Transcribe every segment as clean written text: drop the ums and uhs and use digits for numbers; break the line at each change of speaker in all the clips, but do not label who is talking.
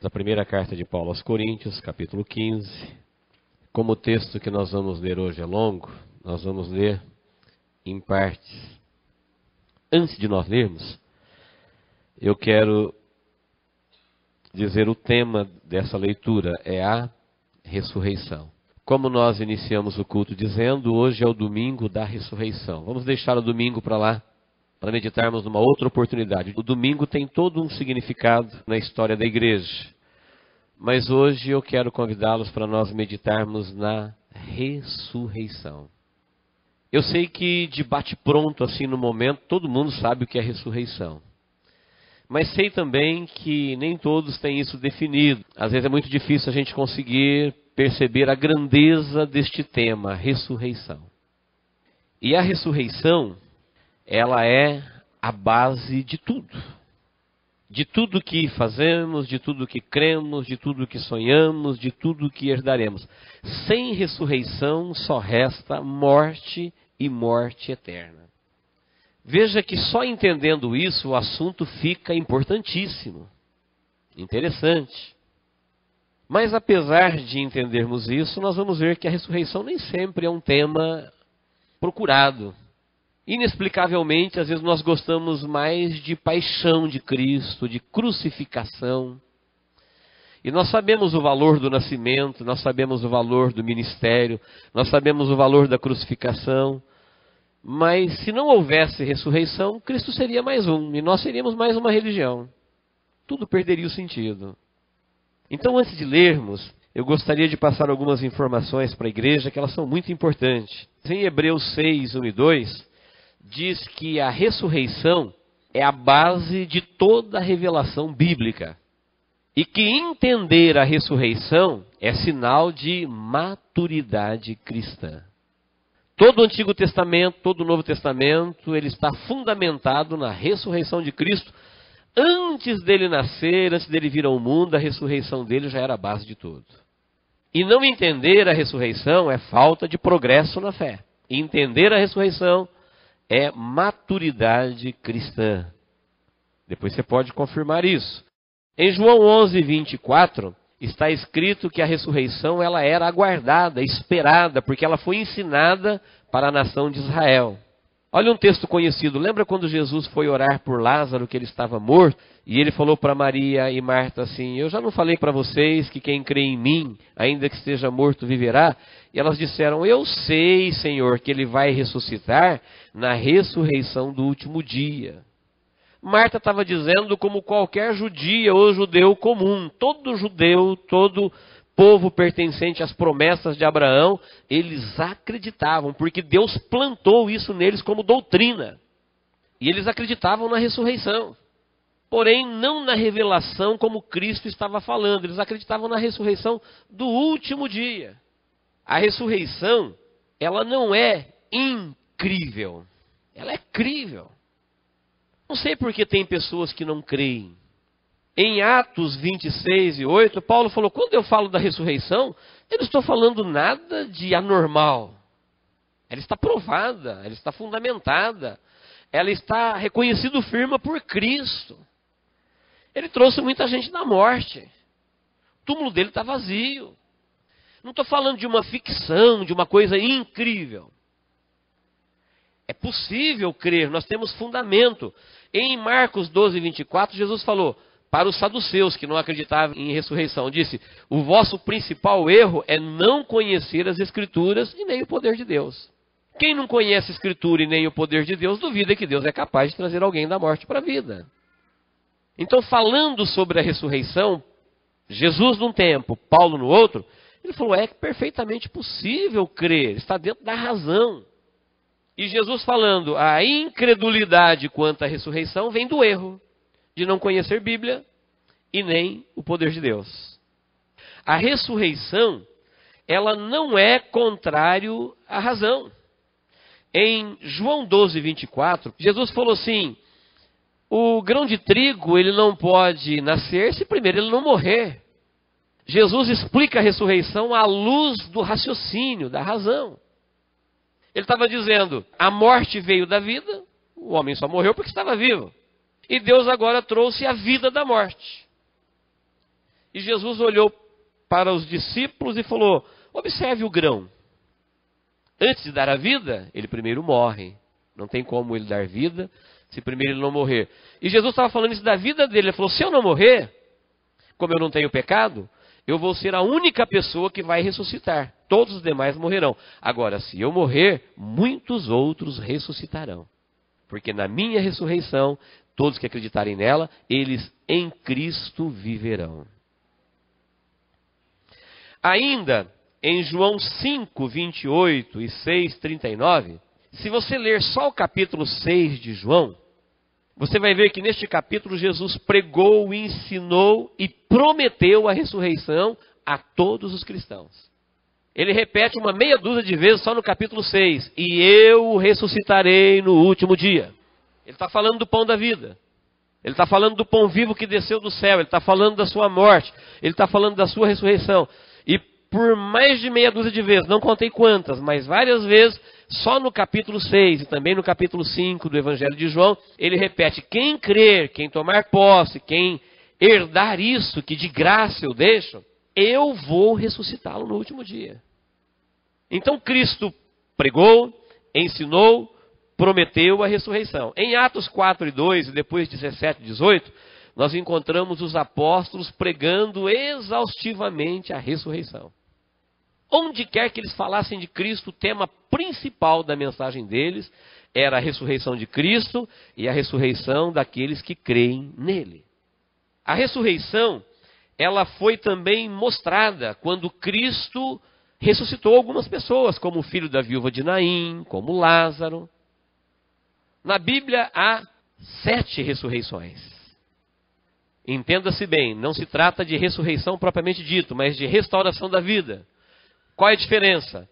Da primeira carta de Paulo aos Coríntios, capítulo 15. Como o texto que nós vamos ler hoje é longo, nós vamos ler em partes. Antes de nós lermos, eu quero dizer o tema dessa leitura, é a ressurreição. Como nós iniciamos o culto dizendo, hoje é o domingo da ressurreição. Vamos deixar o domingo para lá, para meditarmos numa outra oportunidade. O domingo tem todo um significado na história da igreja. Mas hoje eu quero convidá-los para nós meditarmos na ressurreição. Eu sei que de bate-pronto, assim no momento, todo mundo sabe o que é ressurreição. Mas sei também que nem todos têm isso definido. Às vezes é muito difícil a gente conseguir perceber a grandeza deste tema, ressurreição. E a ressurreição, ela é a base de tudo. De tudo que fazemos, de tudo que cremos, de tudo que sonhamos, de tudo que herdaremos. Sem ressurreição só resta morte e morte eterna. Veja que só entendendo isso o assunto fica importantíssimo, interessante. Mas apesar de entendermos isso, nós vamos ver que a ressurreição nem sempre é um tema procurado. Inexplicavelmente, às vezes nós gostamos mais de paixão de Cristo, de crucificação. E nós sabemos o valor do nascimento, nós sabemos o valor do ministério, nós sabemos o valor da crucificação. Mas se não houvesse ressurreição, Cristo seria mais um, e nós seríamos mais uma religião. Tudo perderia o sentido. Então, antes de lermos, eu gostaria de passar algumas informações para a igreja, que elas são muito importantes. Em Hebreus 6, 1 e 2, diz que a ressurreição é a base de toda a revelação bíblica. E que entender a ressurreição é sinal de maturidade cristã. Todo o Antigo Testamento, todo o Novo Testamento, ele está fundamentado na ressurreição de Cristo. Antes dele nascer, antes dele vir ao mundo, a ressurreição dele já era a base de tudo. E não entender a ressurreição é falta de progresso na fé. Entender a ressurreição é maturidade cristã. Depois você pode confirmar isso. Em João 11, 24, está escrito que a ressurreição ela era aguardada, esperada, porque ela foi ensinada para a nação de Israel. Olha um texto conhecido. Lembra quando Jesus foi orar por Lázaro, que ele estava morto? E ele falou para Maria e Marta assim, eu já não falei para vocês que quem crê em mim, ainda que esteja morto, viverá? E elas disseram, eu sei, Senhor, que ele vai ressuscitar na ressurreição do último dia. Marta estava dizendo como qualquer judia ou judeu comum. Todo judeu, todo povo pertencente às promessas de Abraão, eles acreditavam, porque Deus plantou isso neles como doutrina. E eles acreditavam na ressurreição. Porém, não na revelação como Cristo estava falando. Eles acreditavam na ressurreição do último dia. A ressurreição, ela não é incrível. Ela é crível. Não sei por que tem pessoas que não creem. Em Atos 26 e 8, Paulo falou, quando eu falo da ressurreição, eu não estou falando nada de anormal. Ela está provada, ela está fundamentada, ela está reconhecida firme por Cristo. Ele trouxe muita gente da morte. O túmulo dele está vazio. Não estou falando de uma ficção, de uma coisa incrível. É possível crer, nós temos fundamento. Em Marcos 12, 24, Jesus falou para os saduceus que não acreditavam em ressurreição, disse, o vosso principal erro é não conhecer as Escrituras e nem o poder de Deus. Quem não conhece a Escritura e nem o poder de Deus, duvida que Deus é capaz de trazer alguém da morte para a vida. Então, falando sobre a ressurreição, Jesus num tempo, Paulo no outro, ele falou, é perfeitamente possível crer, está dentro da razão. E Jesus falando, a incredulidade quanto à ressurreição vem do erro de não conhecer Bíblia e nem o poder de Deus. A ressurreição, ela não é contrário à razão. Em João 12, 24, Jesus falou assim, o grão de trigo ele não pode nascer se primeiro ele não morrer. Jesus explica a ressurreição à luz do raciocínio, da razão. Ele estava dizendo, a morte veio da vida, o homem só morreu porque estava vivo. E Deus agora trouxe a vida da morte. E Jesus olhou para os discípulos e falou: observe o grão. Antes de dar a vida, ele primeiro morre. Não tem como ele dar vida se primeiro ele não morrer. E Jesus estava falando isso da vida dele. Ele falou: se eu não morrer, como eu não tenho pecado, eu vou ser a única pessoa que vai ressuscitar. Todos os demais morrerão. Agora, se eu morrer, muitos outros ressuscitarão. Porque na minha ressurreição, todos que acreditarem nela, eles em Cristo viverão. Ainda em João 5, 28 e 6, 39, se você ler só o capítulo 6 de João, você vai ver que neste capítulo Jesus pregou, ensinou e prometeu a ressurreição a todos os cristãos. Ele repete uma meia dúzia de vezes só no capítulo 6. E eu o ressuscitarei no último dia. Ele está falando do pão da vida. Ele está falando do pão vivo que desceu do céu. Ele está falando da sua morte. Ele está falando da sua ressurreição. E por mais de meia dúzia de vezes, não contei quantas, mas várias vezes, só no capítulo 6 e também no capítulo 5 do Evangelho de João, ele repete: quem crer, quem tomar posse, quem herdar isso que de graça eu deixo, eu vou ressuscitá-lo no último dia. Então Cristo pregou, ensinou, prometeu a ressurreição. Em Atos 4 e 2, e depois 17 e 18, nós encontramos os apóstolos pregando exaustivamente a ressurreição. Onde quer que eles falassem de Cristo, o tema principal da mensagem deles era a ressurreição de Cristo e a ressurreição daqueles que creem nele. A ressurreição, ela foi também mostrada quando Cristo ressuscitou algumas pessoas, como o filho da viúva de Naim, como Lázaro. Na Bíblia há 7 ressurreições. Entenda-se bem, não se trata de ressurreição propriamente dito, mas de restauração da vida. Qual é a diferença?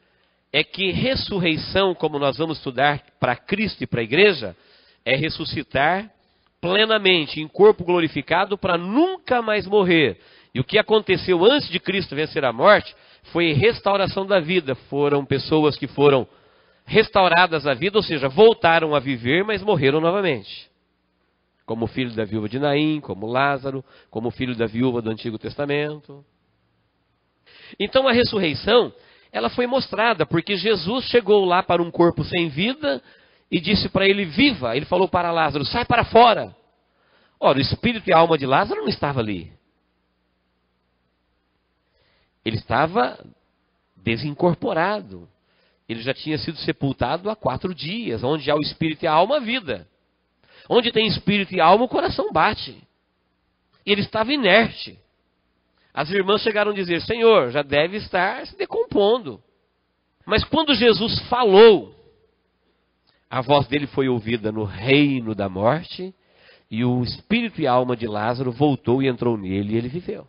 É que ressurreição, como nós vamos estudar para Cristo e para a igreja, é ressuscitar plenamente, em corpo glorificado, para nunca mais morrer. E o que aconteceu antes de Cristo vencer a morte foi restauração da vida. Foram pessoas que foram restauradas à vida, ou seja, voltaram a viver, mas morreram novamente. Como o filho da viúva de Naim, como Lázaro, como o filho da viúva do Antigo Testamento. Então a ressurreição, ela foi mostrada, porque Jesus chegou lá para um corpo sem vida e disse para ele: viva. Ele falou para Lázaro: sai para fora. Ora, o espírito e a alma de Lázaro não estava ali. Ele estava desincorporado. Ele já tinha sido sepultado há 4 dias. Onde há o espírito e a alma, a vida. Onde tem espírito e alma, o coração bate. E ele estava inerte. As irmãs chegaram a dizer: Senhor, já deve estar se decompondo. Mas quando Jesus falou, a voz dele foi ouvida no reino da morte, e o espírito e a alma de Lázaro voltou e entrou nele, e ele viveu.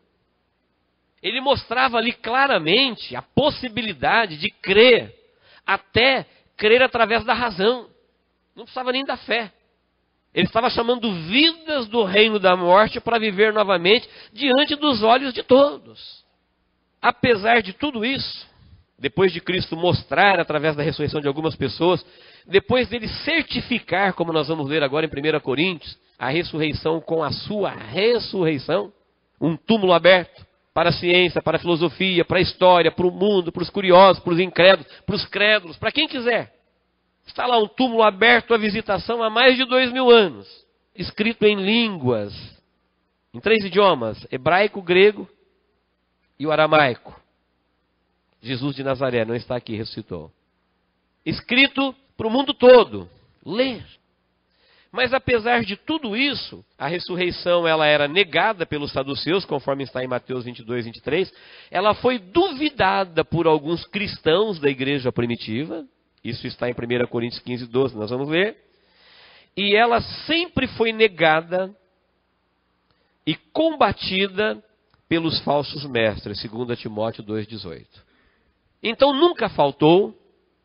Ele mostrava ali claramente a possibilidade de crer, até crer através da razão. Não precisava nem da fé. Ele estava chamando vidas do reino da morte para viver novamente diante dos olhos de todos. Apesar de tudo isso, depois de Cristo mostrar através da ressurreição de algumas pessoas, depois dele certificar, como nós vamos ler agora em 1 Coríntios, a ressurreição com a sua ressurreição, um túmulo aberto para a ciência, para a filosofia, para a história, para o mundo, para os curiosos, para os incrédulos, para os crédulos, para quem quiser. Está lá um túmulo aberto à visitação há mais de 2000 anos, escrito em línguas, em 3 idiomas, hebraico, grego e o aramaico. Jesus de Nazaré não está aqui, ressuscitou. Escrito para o mundo todo, ler. Mas apesar de tudo isso, a ressurreição ela era negada pelos saduceus, conforme está em Mateus 22, 23. Ela foi duvidada por alguns cristãos da igreja primitiva. Isso está em 1 Coríntios 15, 12, nós vamos ler. E ela sempre foi negada e combatida pelos falsos mestres, 2 Timóteo 2, 18. Então nunca faltou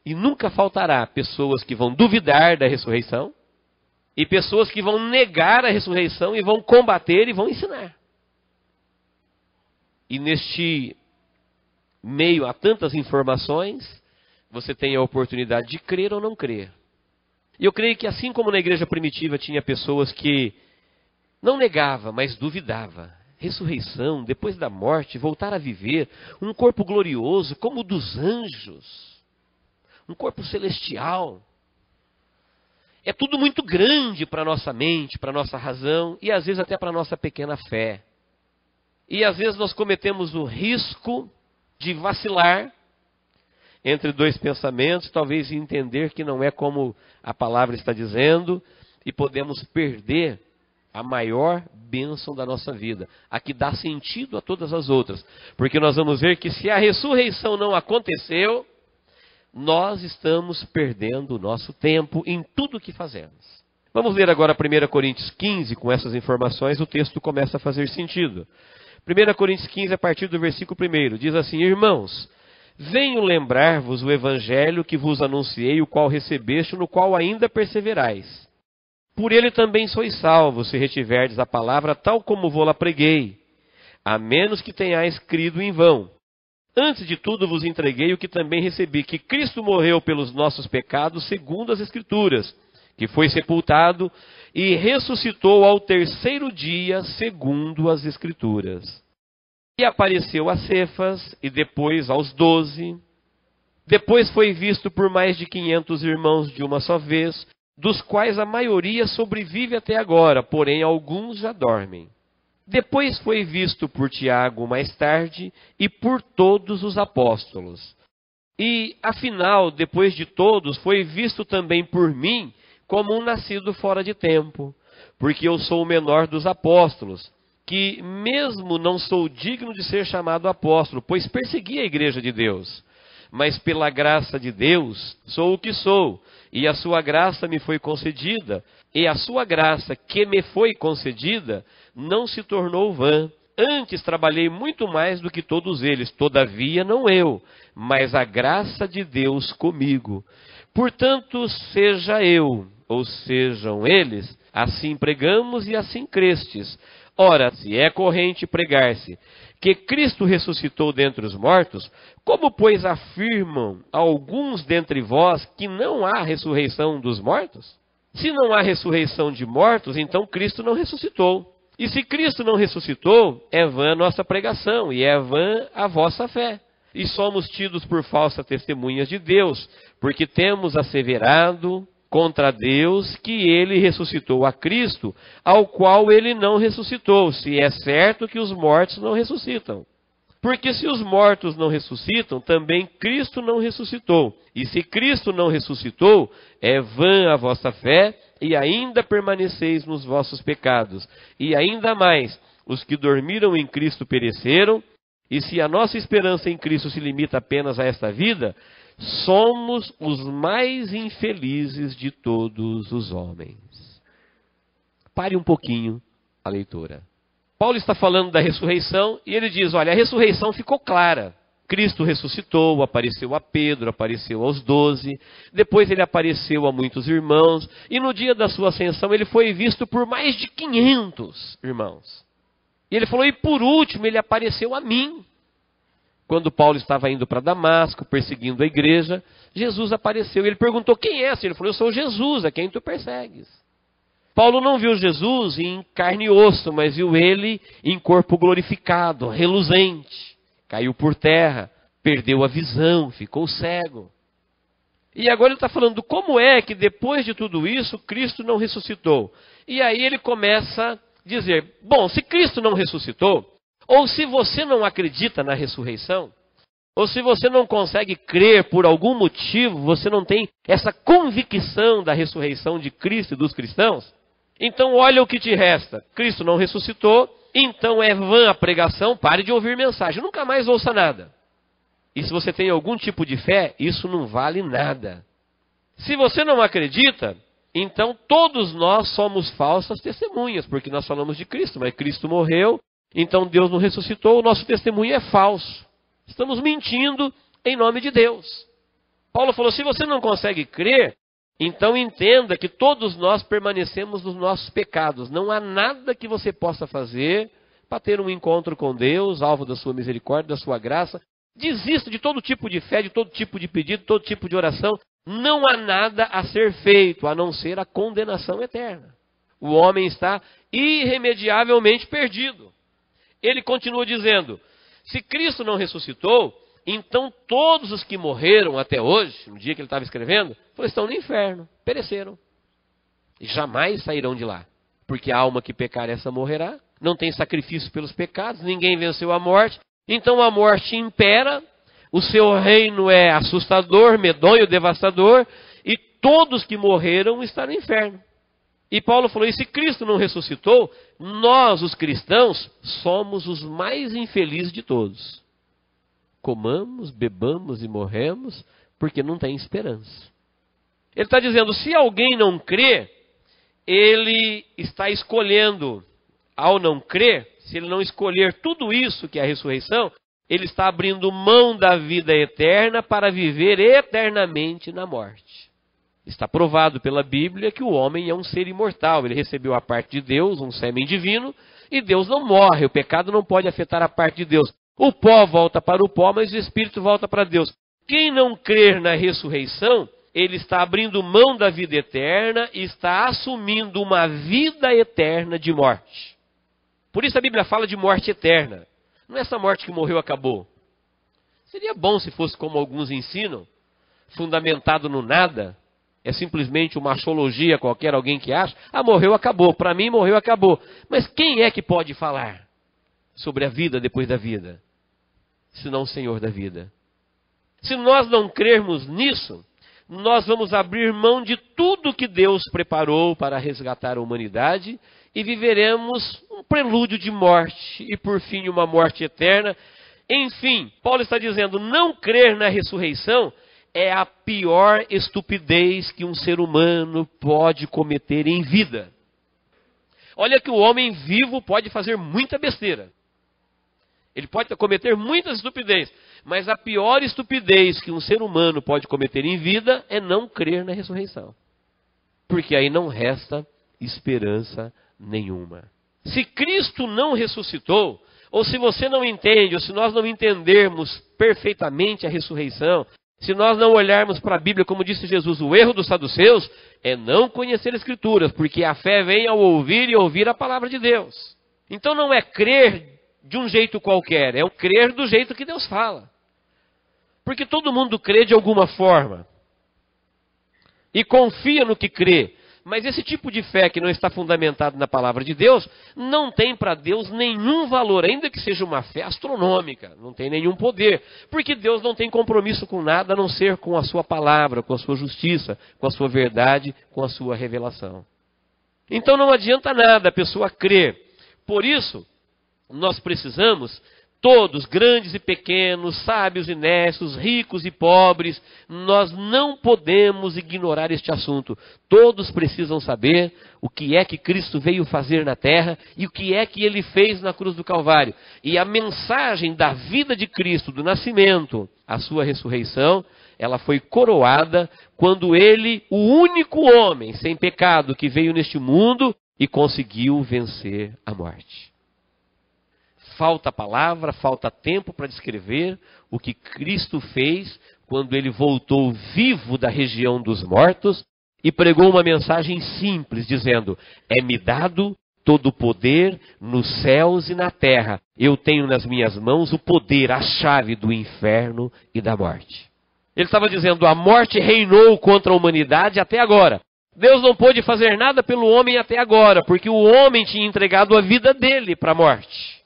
e nunca faltará pessoas que vão duvidar da ressurreição e pessoas que vão negar a ressurreição e vão combater e vão ensinar. E neste meio a tantas informações, você tem a oportunidade de crer ou não crer. E eu creio que assim como na igreja primitiva tinha pessoas que não negava, mas duvidava. ressurreição, depois da morte, voltar a viver, um corpo glorioso como o dos anjos, um corpo celestial. É tudo muito grande para a nossa mente, para a nossa razão e às vezes até para a nossa pequena fé. E às vezes nós cometemos o risco de vacilar entre dois pensamentos, talvez entender que não é como a palavra está dizendo, e podemos perder a maior bênção da nossa vida, a que dá sentido a todas as outras. Porque nós vamos ver que se a ressurreição não aconteceu, nós estamos perdendo o nosso tempo em tudo o que fazemos. Vamos ler agora 1 Coríntios 15, com essas informações o texto começa a fazer sentido. 1 Coríntios 15, a partir do versículo 1, diz assim: Irmãos, venho lembrar-vos o evangelho que vos anunciei, o qual recebeste, no qual ainda perseverais. Por ele também sois salvos, se retiverdes a palavra tal como vou-la preguei, a menos que tenhais crido em vão. Antes de tudo vos entreguei o que também recebi, que Cristo morreu pelos nossos pecados, segundo as Escrituras, que foi sepultado e ressuscitou ao terceiro dia, segundo as Escrituras. E apareceu a Cefas, e depois aos 12. Depois foi visto por mais de 500 irmãos de uma só vez, dos quais a maioria sobrevive até agora, porém alguns já dormem. Depois foi visto por Tiago mais tarde, e por todos os apóstolos. E, afinal, depois de todos, foi visto também por mim, como um nascido fora de tempo, porque eu sou o menor dos apóstolos, que mesmo não sou digno de ser chamado apóstolo, pois persegui a igreja de Deus. Mas pela graça de Deus, sou o que sou, e a sua graça me foi concedida, e a sua graça que me foi concedida não se tornou vã. Antes trabalhei muito mais do que todos eles, todavia não eu, mas a graça de Deus comigo. Portanto, seja eu, ou sejam eles, assim pregamos e assim crestes. Ora, se é corrente pregar-se que Cristo ressuscitou dentre os mortos, como, pois, afirmam alguns dentre vós que não há ressurreição dos mortos? Se não há ressurreição de mortos, então Cristo não ressuscitou. E se Cristo não ressuscitou, é vã a nossa pregação, e é vã a vossa fé. E somos tidos por falsas testemunhas de Deus, porque temos asseverado contra Deus que ele ressuscitou a Cristo, ao qual ele não ressuscitou, se é certo que os mortos não ressuscitam. Porque se os mortos não ressuscitam, também Cristo não ressuscitou. E se Cristo não ressuscitou, é vã a vossa fé, e ainda permaneceis nos vossos pecados. E ainda mais, os que dormiram em Cristo pereceram, e se a nossa esperança em Cristo se limita apenas a esta vida, somos os mais infelizes de todos os homens. Pare um pouquinho a leitura. Paulo está falando da ressurreição e ele diz, olha, a ressurreição ficou clara. Cristo ressuscitou, apareceu a Pedro, apareceu aos 12, depois ele apareceu a muitos irmãos, e no dia da sua ascensão ele foi visto por mais de 500 irmãos. E ele falou, e por último ele apareceu a mim. Quando Paulo estava indo para Damasco, perseguindo a igreja, Jesus apareceu. E ele perguntou, quem é esse? Ele falou, eu sou Jesus, a quem tu persegues. Paulo não viu Jesus em carne e osso, mas viu ele em corpo glorificado, reluzente. Caiu por terra, perdeu a visão, ficou cego. E agora ele está falando como é que depois de tudo isso, Cristo não ressuscitou. E aí ele começa a dizer, bom, se Cristo não ressuscitou, ou se você não acredita na ressurreição, ou se você não consegue crer por algum motivo, você não tem essa convicção da ressurreição de Cristo e dos cristãos, então olha o que te resta. Cristo não ressuscitou, então é vã a pregação, pare de ouvir mensagem, nunca mais ouça nada. E se você tem algum tipo de fé, isso não vale nada. Se você não acredita, então todos nós somos falsas testemunhas, porque nós falamos de Cristo, mas Cristo morreu, então Deus não ressuscitou, o nosso testemunho é falso. Estamos mentindo em nome de Deus. Paulo falou, se você não consegue crer, então entenda que todos nós permanecemos nos nossos pecados. Não há nada que você possa fazer para ter um encontro com Deus, alvo da sua misericórdia, da sua graça. Desista de todo tipo de fé, de todo tipo de pedido, de todo tipo de oração. Não há nada a ser feito, a não ser a condenação eterna. O homem está irremediavelmente perdido. ele continua dizendo, se Cristo não ressuscitou, então todos os que morreram até hoje, no dia que ele estava escrevendo, estão no inferno, pereceram. E jamais sairão de lá. Porque a alma que pecar, essa morrerá. Não tem sacrifício pelos pecados, ninguém venceu a morte. Então a morte impera, o seu reino é assustador, medonho, devastador, e todos que morreram estão no inferno. E Paulo falou, e se Cristo não ressuscitou, nós, os cristãos, somos os mais infelizes de todos. Comamos, bebamos e morremos, porque não tem esperança. Ele está dizendo, se alguém não crê, ele está escolhendo, ao não crer, se ele não escolher tudo isso que é a ressurreição, ele está abrindo mão da vida eterna para viver eternamente na morte. Está provado pela Bíblia que o homem é um ser imortal. Ele recebeu a parte de Deus, um sêmen divino, e Deus não morre. O pecado não pode afetar a parte de Deus. O pó volta para o pó, mas o espírito volta para Deus. Quem não crer na ressurreição, ele está abrindo mão da vida eterna e está assumindo uma vida eterna de morte. Por isso a Bíblia fala de morte eterna. Não é essa morte que morreu acabou. Seria bom se fosse como alguns ensinam, fundamentado no nada. É simplesmente uma axiologia qualquer, alguém que acha, morreu, acabou. Para mim, morreu, acabou. Mas quem é que pode falar sobre a vida depois da vida? Senão o Senhor da vida. Se nós não crermos nisso, nós vamos abrir mão de tudo que Deus preparou para resgatar a humanidade e viveremos um prelúdio de morte e, por fim, uma morte eterna. Enfim, Paulo está dizendo, não crer na ressurreição é a pior estupidez que um ser humano pode cometer em vida. Olha que o homem vivo pode fazer muita besteira. Ele pode cometer muitas estupidez, mas a pior estupidez que um ser humano pode cometer em vida é não crer na ressurreição. Porque aí não resta esperança nenhuma. Se Cristo não ressuscitou, ou se você não entende, ou se nós não entendermos perfeitamente a ressurreição, se nós não olharmos para a Bíblia, como disse Jesus, o erro dos saduceus é não conhecer as Escrituras, porque a fé vem ao ouvir e ouvir a palavra de Deus. Então não é crer de um jeito qualquer, é o crer do jeito que Deus fala. Porque todo mundo crê de alguma forma. E confia no que crê. Mas esse tipo de fé que não está fundamentado na palavra de Deus, não tem para Deus nenhum valor, ainda que seja uma fé astronômica, não tem nenhum poder. Porque Deus não tem compromisso com nada, a não ser com a sua palavra, com a sua justiça, com a sua verdade, com a sua revelação. Então não adianta nada a pessoa crer. Por isso, nós precisamos, todos, grandes e pequenos, sábios e necios, ricos e pobres, nós não podemos ignorar este assunto. Todos precisam saber o que é que Cristo veio fazer na terra e o que é que Ele fez na cruz do Calvário. E a mensagem da vida de Cristo, do nascimento, a sua ressurreição, ela foi coroada quando Ele, o único homem sem pecado que veio neste mundo e conseguiu vencer a morte. Falta palavra, falta tempo para descrever o que Cristo fez quando Ele voltou vivo da região dos mortos e pregou uma mensagem simples, dizendo, é-me dado todo o poder nos céus e na terra. Eu tenho nas minhas mãos o poder, a chave do inferno e da morte. Ele estava dizendo, a morte reinou contra a humanidade até agora. Deus não pôde fazer nada pelo homem até agora, porque o homem tinha entregado a vida dele para a morte.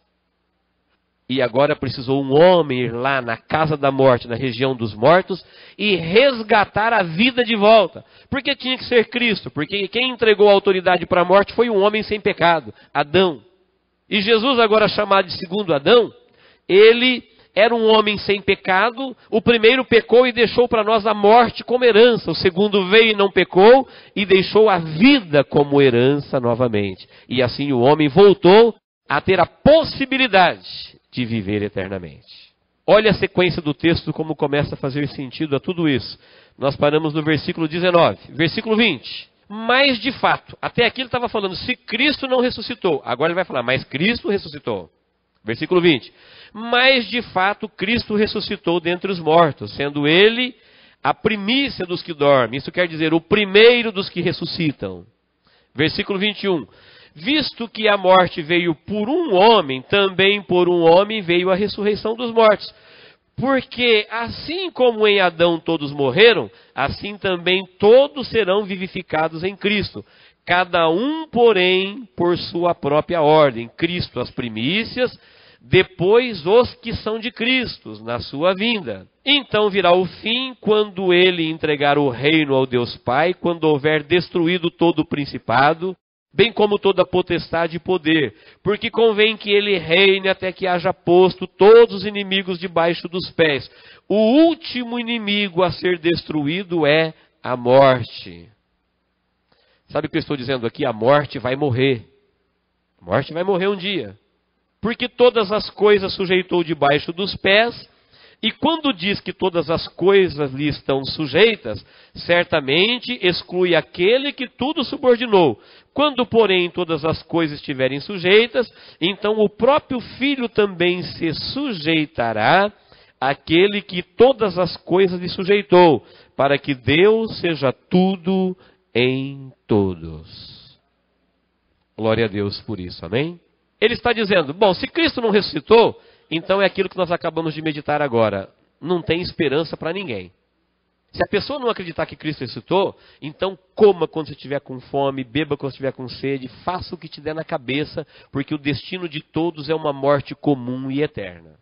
E agora precisou um homem ir lá na casa da morte, na região dos mortos, e resgatar a vida de volta. Porque tinha que ser Cristo, porque quem entregou a autoridade para a morte foi um homem sem pecado, Adão. E Jesus, agora chamado de segundo Adão, ele era um homem sem pecado, o primeiro pecou e deixou para nós a morte como herança, o segundo veio e não pecou e deixou a vida como herança novamente. E assim o homem voltou a ter a possibilidade de viver eternamente. Olha a sequência do texto como começa a fazer sentido a tudo isso. Nós paramos no versículo 19. Versículo 20. Mas de fato, até aqui ele estava falando, se Cristo não ressuscitou. Agora ele vai falar, mas Cristo ressuscitou. Versículo 20. Mas de fato Cristo ressuscitou dentre os mortos, sendo Ele a primícia dos que dormem. Isso quer dizer, o primeiro dos que ressuscitam. Versículo 21. visto que a morte veio por um homem, também por um homem veio a ressurreição dos mortos. Porque assim como em Adão todos morreram, assim também todos serão vivificados em Cristo. Cada um, porém, por sua própria ordem. Cristo as primícias, depois os que são de Cristo, na sua vinda. Então virá o fim, quando ele entregar o reino ao Deus Pai, quando houver destruído todo o principado, bem como toda potestade e poder, porque convém que ele reine até que haja posto todos os inimigos debaixo dos pés. O último inimigo a ser destruído é a morte. Sabe o que eu estou dizendo aqui? A morte vai morrer. A morte vai morrer um dia. Porque todas as coisas sujeitou debaixo dos pés, e quando diz que todas as coisas lhe estão sujeitas, certamente exclui aquele que tudo subordinou. Quando, porém, todas as coisas estiverem sujeitas, então o próprio Filho também se sujeitará àquele que todas as coisas lhe sujeitou, para que Deus seja tudo em todos. Glória a Deus por isso, amém? Ele está dizendo, bom, se Cristo não ressuscitou, então é aquilo que nós acabamos de meditar agora. Não tem esperança para ninguém. Se a pessoa não acreditar que Cristo ressuscitou, então coma quando você estiver com fome, beba quando estiver com sede, faça o que te der na cabeça, porque o destino de todos é uma morte comum e eterna.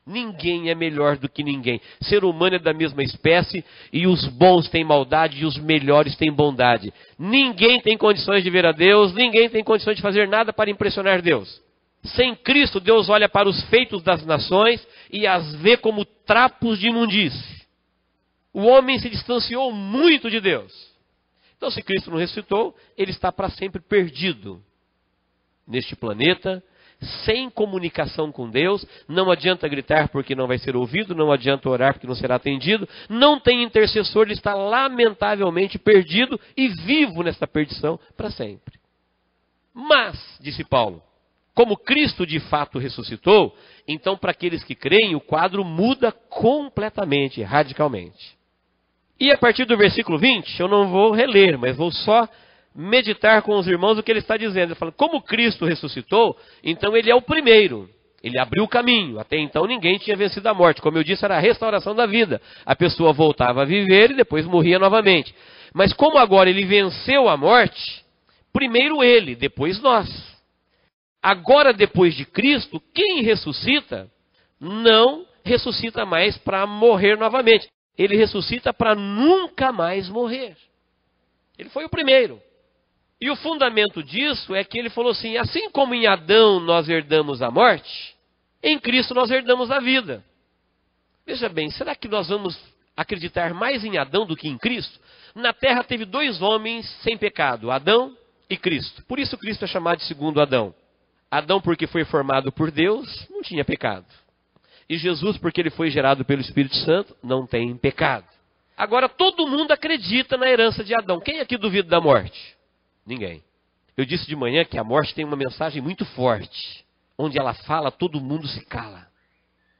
Ninguém é melhor do que ninguém. Ser humano é da mesma espécie e os bons têm maldade e os melhores têm bondade. Ninguém tem condições de ver a Deus, ninguém tem condições de fazer nada para impressionar Deus. Sem Cristo, Deus olha para os feitos das nações e as vê como trapos de imundície. O homem se distanciou muito de Deus. Então, se Cristo não ressuscitou, ele está para sempre perdido neste planeta, sem comunicação com Deus. Não adianta gritar porque não vai ser ouvido, não adianta orar porque não será atendido. Não tem intercessor, ele está lamentavelmente perdido e vivo nesta perdição para sempre. Mas, disse Paulo, como Cristo de fato ressuscitou, então para aqueles que creem, o quadro muda completamente, radicalmente. E a partir do versículo 20, eu não vou reler, mas vou só meditar com os irmãos o que ele está dizendo. Ele fala, como Cristo ressuscitou, então ele é o primeiro. Ele abriu o caminho. Até então ninguém tinha vencido a morte. Como eu disse, era a restauração da vida. A pessoa voltava a viver e depois morria novamente. Mas como agora ele venceu a morte, primeiro ele, depois nós. Agora, depois de Cristo, quem ressuscita, não ressuscita mais para morrer novamente. Ele ressuscita para nunca mais morrer. Ele foi o primeiro. E o fundamento disso é que ele falou assim, assim como em Adão nós herdamos a morte, em Cristo nós herdamos a vida. Veja bem, será que nós vamos acreditar mais em Adão do que em Cristo? Na terra teve dois homens sem pecado, Adão e Cristo. Por isso Cristo é chamado de segundo Adão. Adão, porque foi formado por Deus, não tinha pecado. E Jesus, porque ele foi gerado pelo Espírito Santo, não tem pecado. Agora, todo mundo acredita na herança de Adão. Quem aqui duvida da morte? Ninguém. Eu disse de manhã que a morte tem uma mensagem muito forte. Onde ela fala, todo mundo se cala.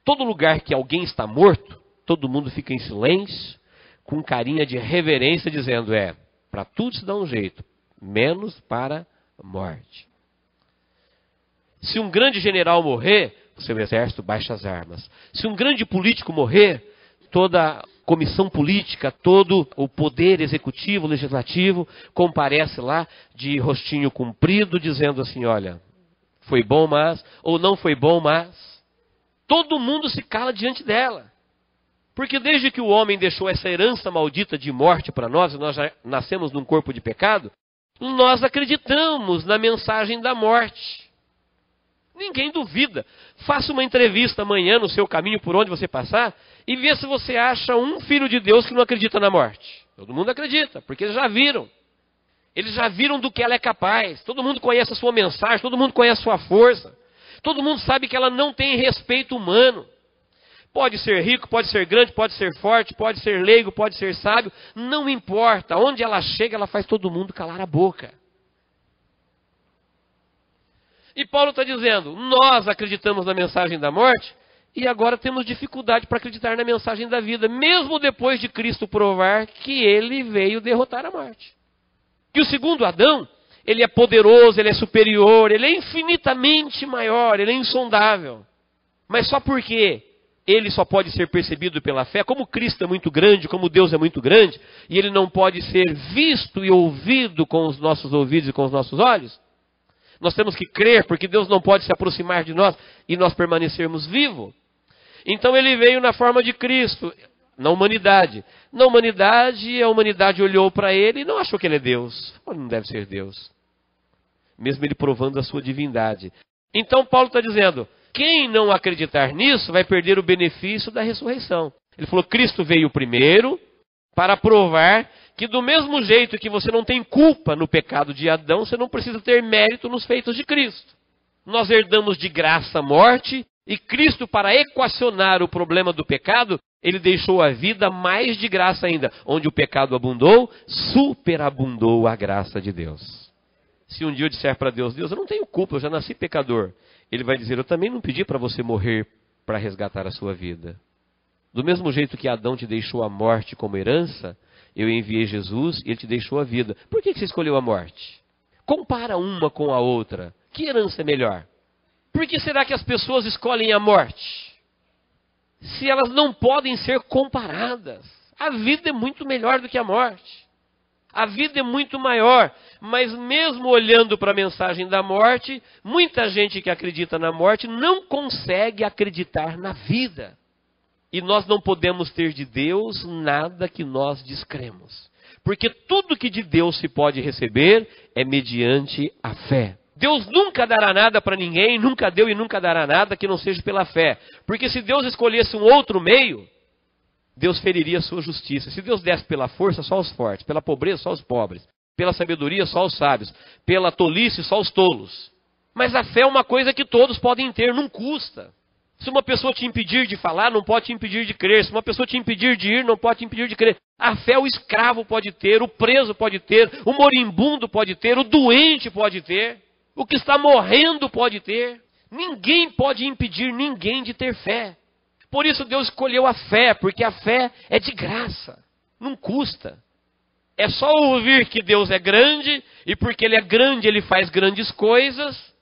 Todo lugar que alguém está morto, todo mundo fica em silêncio, com carinha de reverência, dizendo, para tudo se dá um jeito, menos para a morte. Se um grande general morrer, o seu exército baixa as armas. Se um grande político morrer, toda a comissão política, todo o poder executivo, legislativo, comparece lá de rostinho comprido, dizendo assim, olha, foi bom, mas, ou não foi bom, mas. Todo mundo se cala diante dela. Porque desde que o homem deixou essa herança maldita de morte para nós, e nós já nascemos num corpo de pecado, nós acreditamos na mensagem da morte. Ninguém duvida. Faça uma entrevista amanhã no seu caminho por onde você passar e vê se você acha um filho de Deus que não acredita na morte. Todo mundo acredita, porque eles já viram. Eles já viram do que ela é capaz. Todo mundo conhece a sua mensagem, todo mundo conhece a sua força. Todo mundo sabe que ela não tem respeito humano. Pode ser rico, pode ser grande, pode ser forte, pode ser leigo, pode ser sábio. Não importa. Onde ela chega, ela faz todo mundo calar a boca. E Paulo está dizendo, nós acreditamos na mensagem da morte e agora temos dificuldade para acreditar na mensagem da vida, mesmo depois de Cristo provar que ele veio derrotar a morte. Que o segundo Adão, Ele é poderoso, ele é superior, ele é infinitamente maior, ele é insondável. Mas só porque ele só pode ser percebido pela fé, como Cristo é muito grande, como Deus é muito grande, e ele não pode ser visto e ouvido com os nossos ouvidos e com os nossos olhos, nós temos que crer, porque Deus não pode se aproximar de nós e nós permanecermos vivos. Então ele veio na forma de Cristo, na humanidade. Na humanidade, a humanidade olhou para ele e não achou que ele é Deus. Ele não deve ser Deus. Mesmo ele provando a sua divindade. Então Paulo está dizendo, quem não acreditar nisso vai perder o benefício da ressurreição. Ele falou, Cristo veio primeiro para provar que do mesmo jeito que você não tem culpa no pecado de Adão, você não precisa ter mérito nos feitos de Cristo. Nós herdamos de graça a morte, e Cristo, para equacionar o problema do pecado, ele deixou a vida mais de graça ainda. Onde o pecado abundou, superabundou a graça de Deus. Se um dia eu disser para Deus, Deus, eu não tenho culpa, eu já nasci pecador. Ele vai dizer, eu também não pedi para você morrer para resgatar a sua vida. Do mesmo jeito que Adão te deixou a morte como herança, eu enviei Jesus e ele te deixou a vida. Por que você escolheu a morte? Compara uma com a outra. Que herança é melhor? Por que será que as pessoas escolhem a morte? Se elas não podem ser comparadas. A vida é muito melhor do que a morte. A vida é muito maior, mas mesmo olhando para a mensagem da morte, muita gente que acredita na morte não consegue acreditar na vida. E nós não podemos ter de Deus nada que nós descremos. Porque tudo que de Deus se pode receber é mediante a fé. Deus nunca dará nada para ninguém, nunca deu e nunca dará nada que não seja pela fé. Porque se Deus escolhesse um outro meio, Deus feriria a sua justiça. Se Deus desse pela força, só os fortes. Pela pobreza, só os pobres. Pela sabedoria, só os sábios. Pela tolice, só os tolos. Mas a fé é uma coisa que todos podem ter, não custa. Se uma pessoa te impedir de falar, não pode te impedir de crer. Se uma pessoa te impedir de ir, não pode te impedir de crer. A fé o escravo pode ter, o preso pode ter, o moribundo pode ter, o doente pode ter, o que está morrendo pode ter. Ninguém pode impedir ninguém de ter fé. Por isso Deus escolheu a fé, porque a fé é de graça, não custa. É só ouvir que Deus é grande, e porque Ele é grande, Ele faz grandes coisas.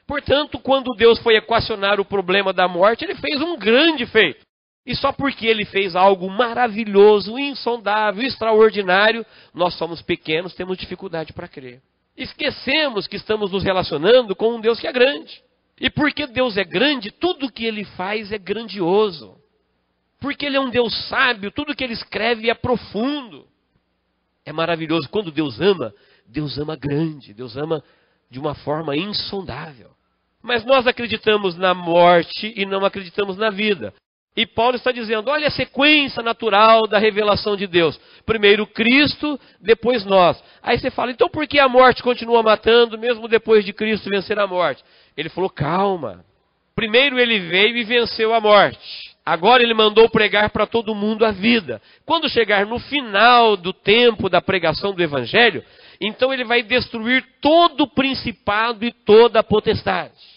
Portanto, quando Deus foi equacionar o problema da morte, Ele fez um grande feito. E só porque Ele fez algo maravilhoso, insondável, extraordinário, nós somos pequenos, temos dificuldade para crer. Esquecemos que estamos nos relacionando com um Deus que é grande. E porque Deus é grande, tudo que Ele faz é grandioso. Porque Ele é um Deus sábio, tudo que Ele escreve é profundo. É maravilhoso. Quando Deus ama grande, Deus ama de uma forma insondável. Mas nós acreditamos na morte e não acreditamos na vida. E Paulo está dizendo, olha a sequência natural da revelação de Deus. Primeiro Cristo, depois nós. Aí você fala, então por que a morte continua matando, mesmo depois de Cristo vencer a morte? Ele falou, calma. Primeiro ele veio e venceu a morte. Agora ele mandou pregar para todo mundo a vida. Quando chegar no final do tempo da pregação do Evangelho, então ele vai destruir todo o principado e toda a potestade.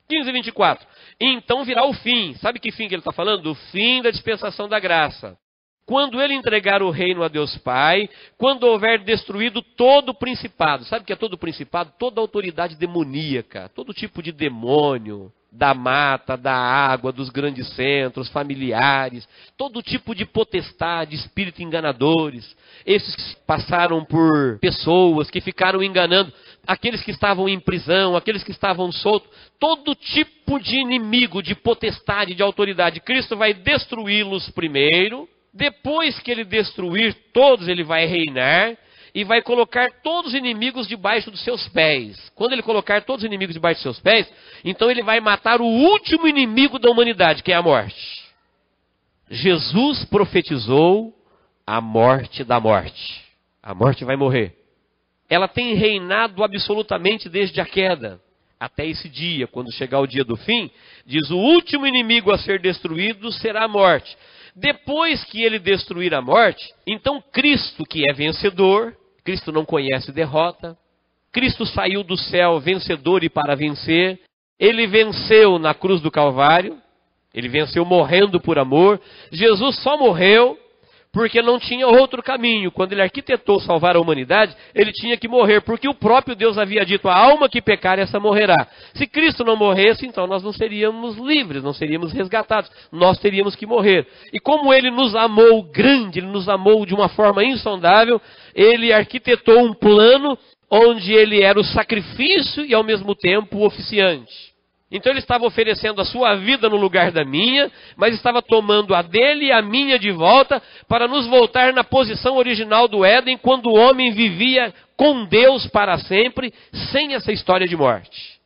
15:24. Então virá o fim. Sabe que fim que ele está falando? O fim da dispensação da graça. Quando ele entregar o reino a Deus Pai, quando houver destruído todo o principado. Sabe o que é todo o principado? Toda autoridade demoníaca, todo tipo de demônio, da mata, da água, dos grandes centros, familiares, todo tipo de potestade, espírito enganadores. Esses que passaram por pessoas que ficaram enganando, aqueles que estavam em prisão, aqueles que estavam soltos, todo tipo de inimigo, de potestade, de autoridade. Cristo vai destruí-los primeiro. Depois que ele destruir todos, ele vai reinar e vai colocar todos os inimigos debaixo dos seus pés. Quando ele colocar todos os inimigos debaixo dos seus pés, então ele vai matar o último inimigo da humanidade, que é a morte. Jesus profetizou a morte da morte. A morte vai morrer. Ela tem reinado absolutamente desde a queda. Até esse dia, quando chegar o dia do fim, diz o último inimigo a ser destruído será a morte. Depois que ele destruir a morte, então Cristo, que é vencedor, Cristo não conhece derrota, Cristo saiu do céu vencedor e para vencer, ele venceu na cruz do Calvário, ele venceu morrendo por amor, Jesus só morreu porque não tinha outro caminho. Quando ele arquitetou salvar a humanidade, ele tinha que morrer, porque o próprio Deus havia dito: a alma que pecar, essa morrerá. Se Cristo não morresse, então nós não seríamos livres, não seríamos resgatados, nós teríamos que morrer. E como ele nos amou grande, ele nos amou de uma forma insondável, ele arquitetou um plano onde ele era o sacrifício e ao mesmo tempo o oficiante. Então ele estava oferecendo a sua vida no lugar da minha, mas estava tomando a dele e a minha de volta para nos voltar na posição original do Éden, quando o homem vivia com Deus para sempre, sem essa história de morte.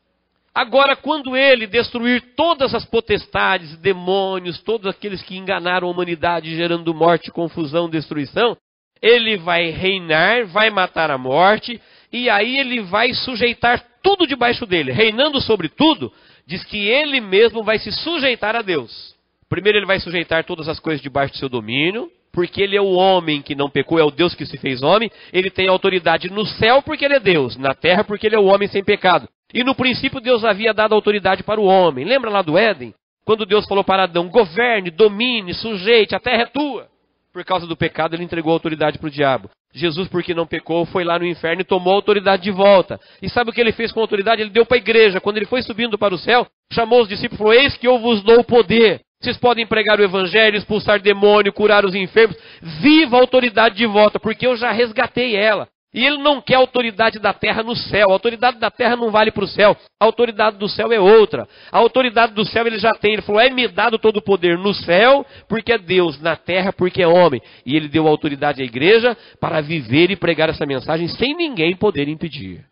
Agora, quando ele destruir todas as potestades, demônios, todos aqueles que enganaram a humanidade, gerando morte, confusão, destruição, ele vai reinar, vai matar a morte, e aí ele vai sujeitar tudo debaixo dele, reinando sobre tudo. Diz que ele mesmo vai se sujeitar a Deus. Primeiro ele vai sujeitar todas as coisas debaixo do seu domínio, porque ele é o homem que não pecou, é o Deus que se fez homem. Ele tem autoridade no céu porque ele é Deus, na terra porque ele é o homem sem pecado. E no princípio Deus havia dado autoridade para o homem. Lembra lá do Éden? Quando Deus falou para Adão: governe, domine, sujeite, a terra é tua. Por causa do pecado ele entregou a autoridade para o diabo. Jesus, porque não pecou, foi lá no inferno e tomou a autoridade de volta. E sabe o que ele fez com a autoridade? Ele deu para a igreja. Quando ele foi subindo para o céu, chamou os discípulos e falou: eis que eu vos dou poder. Vocês podem pregar o evangelho, expulsar demônio, curar os enfermos. Viva a autoridade de volta, porque eu já resgatei ela. E ele não quer a autoridade da terra no céu. A autoridade da terra não vale para o céu. A autoridade do céu é outra. A autoridade do céu ele já tem. Ele falou: é-me dado todo o poder no céu, porque é Deus, na terra, porque é homem. E ele deu autoridade à igreja para viver e pregar essa mensagem sem ninguém poder impedir.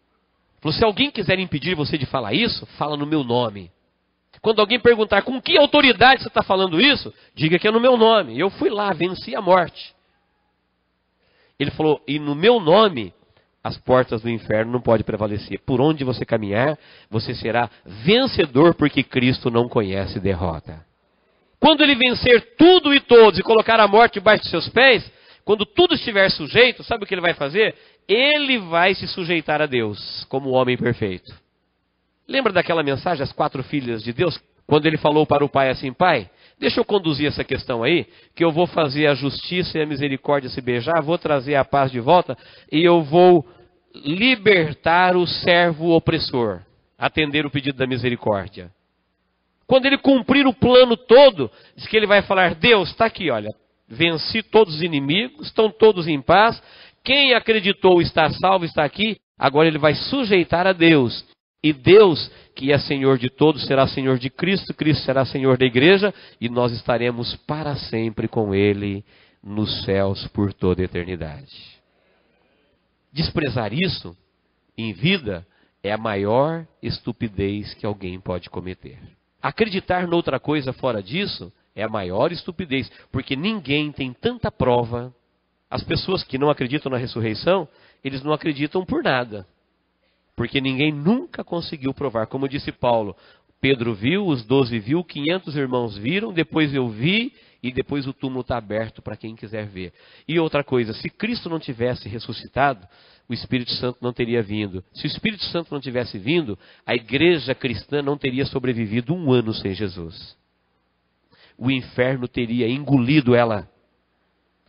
Falou: se alguém quiser impedir você de falar isso, fala no meu nome. Quando alguém perguntar com que autoridade você está falando isso, diga que é no meu nome. Eu fui lá, venci a morte. Ele falou: e no meu nome, as portas do inferno não podem prevalecer. Por onde você caminhar, você será vencedor, porque Cristo não conhece derrota. Quando ele vencer tudo e todos e colocar a morte debaixo de seus pés, quando tudo estiver sujeito, sabe o que ele vai fazer? Ele vai se sujeitar a Deus, como o homem perfeito. Lembra daquela mensagem, as 4 filhas de Deus? Quando ele falou para o pai assim: pai, deixa eu conduzir essa questão aí, que eu vou fazer a justiça e a misericórdia se beijar, vou trazer a paz de volta e eu vou libertar o servo opressor, atender o pedido da misericórdia. Quando ele cumprir o plano todo, diz que ele vai falar: Deus, está aqui, olha, venci todos os inimigos, estão todos em paz, quem acreditou está salvo, está aqui. Agora ele vai sujeitar a Deus. E Deus, que é Senhor de todos, será Senhor de Cristo, Cristo será Senhor da igreja, e nós estaremos para sempre com Ele nos céus por toda a eternidade. Desprezar isso em vida é a maior estupidez que alguém pode cometer. Acreditar noutra coisa fora disso é a maior estupidez, porque ninguém tem tanta prova. As pessoas que não acreditam na ressurreição, eles não acreditam por nada. Porque ninguém nunca conseguiu provar. Como disse Paulo, Pedro viu, os 12 viu, 500 irmãos viram, depois eu vi, e depois o túmulo está aberto para quem quiser ver. E outra coisa, se Cristo não tivesse ressuscitado, o Espírito Santo não teria vindo. Se o Espírito Santo não tivesse vindo, a igreja cristã não teria sobrevivido 1 ano sem Jesus. O inferno teria engolido ela.